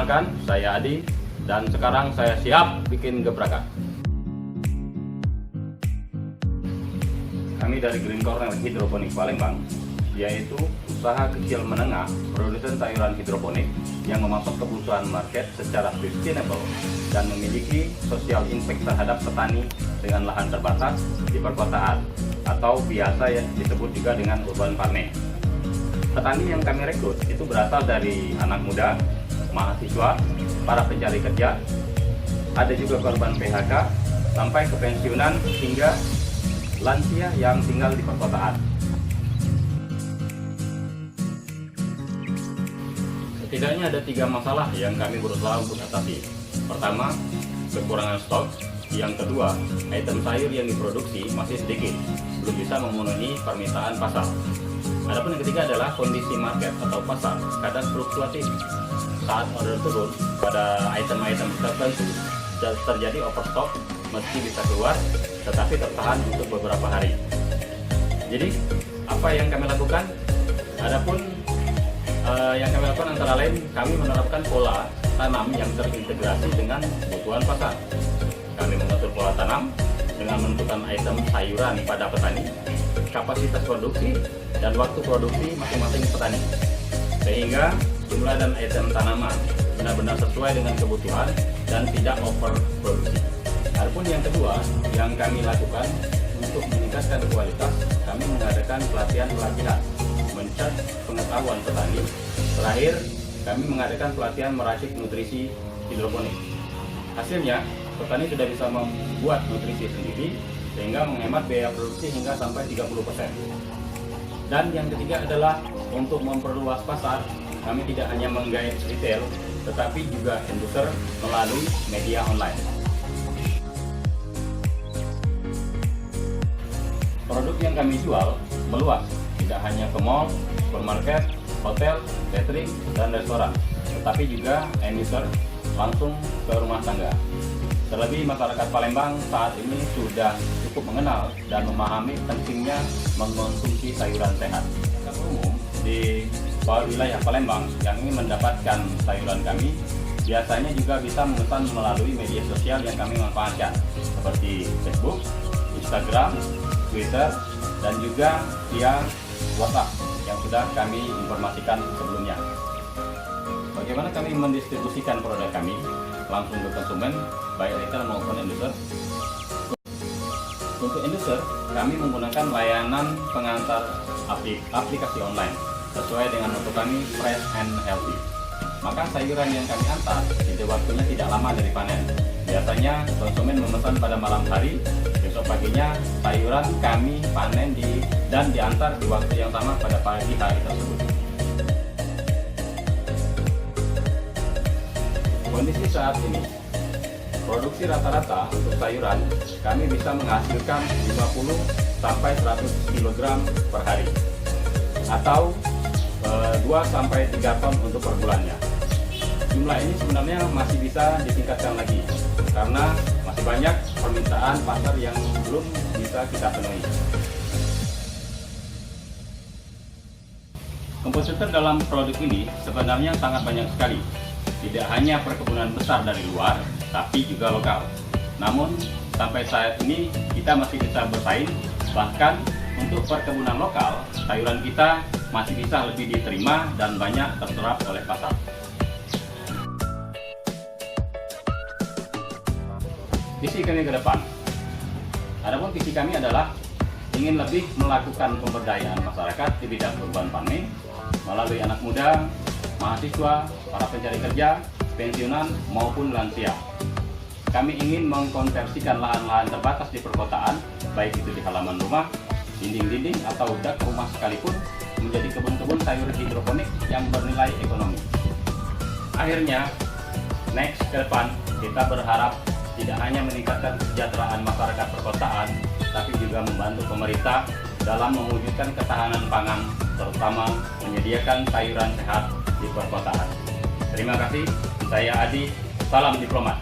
Perkenalkan, saya Adi, dan sekarang saya siap bikin gebrakan. Kami dari Green Corner Hidroponik Palembang, yaitu usaha kecil menengah produsen sayuran hidroponik yang mematok kebutuhan market secara sustainable dan memiliki social impact terhadap petani dengan lahan terbatas di perkotaan atau biasa yang disebut juga dengan urban farming. Petani yang kami rekrut itu berasal dari anak muda, mahasiswa, para pencari kerja, ada juga korban PHK, sampai ke pensiunan hingga lansia yang tinggal di perkotaan. Setidaknya ada 3 masalah yang kami berusaha untuk atasi. Pertama, kekurangan stok. Yang kedua, item sayur yang diproduksi masih sedikit, belum bisa memenuhi permintaan pasar. Adapun yang ketiga adalah kondisi market atau pasar kadang fluktuatif. Saat order turun pada item-item tertentu terjadi overstock, meski bisa keluar tetapi tertahan untuk beberapa hari. Jadi apa yang kami lakukan? Adapun yang kami lakukan antara lain kami menerapkan pola tanam yang terintegrasi dengan kebutuhan pasar. Kami mengatur pola tanam dengan menentukan item sayuran pada petani, kapasitas produksi, dan waktu produksi masing-masing petani, sehingga jumlah dan item tanaman benar-benar sesuai dengan kebutuhan dan tidak overproduksi. Adapun yang kedua yang kami lakukan untuk meningkatkan kualitas, kami mengadakan pelatihan-pelatihan mencari pengetahuan petani. Terakhir, kami mengadakan pelatihan meracik nutrisi hidroponik. Hasilnya, petani sudah bisa membuat nutrisi sendiri sehingga menghemat biaya produksi hingga sampai 30%. Dan yang ketiga adalah untuk memperluas pasar, kami tidak hanya menggait retail, tetapi juga end-user melalui media online. Produk yang kami jual meluas, tidak hanya ke mall, supermarket, hotel, catering, dan restoran, tetapi juga end-user langsung ke rumah tangga. Terlebih masyarakat Palembang saat ini sudah cukup mengenal dan memahami pentingnya mengkonsumsi sayuran sehat. Secara umum, di wilayah Palembang yang ingin mendapatkan sayuran kami biasanya juga bisa memesan melalui media sosial yang kami manfaatkan seperti Facebook, Instagram, Twitter, dan juga via WhatsApp yang sudah kami informasikan sebelumnya. Bagaimana kami mendistribusikan produk kami langsung ke konsumen, baik retail maupun end-user? Untuk end-user, kami menggunakan layanan pengantar aplikasi online sesuai dengan motto kami fresh and healthy. Maka sayuran yang kami antar jeda waktunya tidak lama dari panen. Biasanya konsumen memesan pada malam hari, besok paginya sayuran kami panen dan diantar di waktu yang sama pada pagi hari tersebut. Kondisi saat ini, produksi rata-rata untuk sayuran kami bisa menghasilkan 50 sampai 100 kg per hari atau 2 sampai 3 ton untuk per bulannya. Jumlah ini sebenarnya masih bisa ditingkatkan lagi karena masih banyak permintaan pasar yang belum bisa kita penuhi. Kompetitor dalam produk ini sebenarnya sangat banyak sekali. Tidak hanya perkebunan besar dari luar, tapi juga lokal. Namun sampai saat ini kita masih bisa bersaing, bahkan untuk perkebunan lokal, sayuran kita masih bisa lebih diterima dan banyak terserap oleh pasar. Visi kami ke depan. Adapun visi kami adalah ingin lebih melakukan pemberdayaan masyarakat di bidang urban farming melalui anak muda, mahasiswa, para pencari kerja, pensiunan maupun lansia. Kami ingin mengkonversikan lahan-lahan terbatas di perkotaan, baik itu di halaman rumah, dinding-dinding atau dak rumah sekalipun, menjadi kebun-kebun sayur hidroponik yang bernilai ekonomi. Akhirnya, next ke depan kita berharap tidak hanya meningkatkan kesejahteraan masyarakat perkotaan, tapi juga membantu pemerintah dalam mewujudkan ketahanan pangan, terutama menyediakan sayuran sehat di perkotaan. Terima kasih, saya Adi, salam diplomat.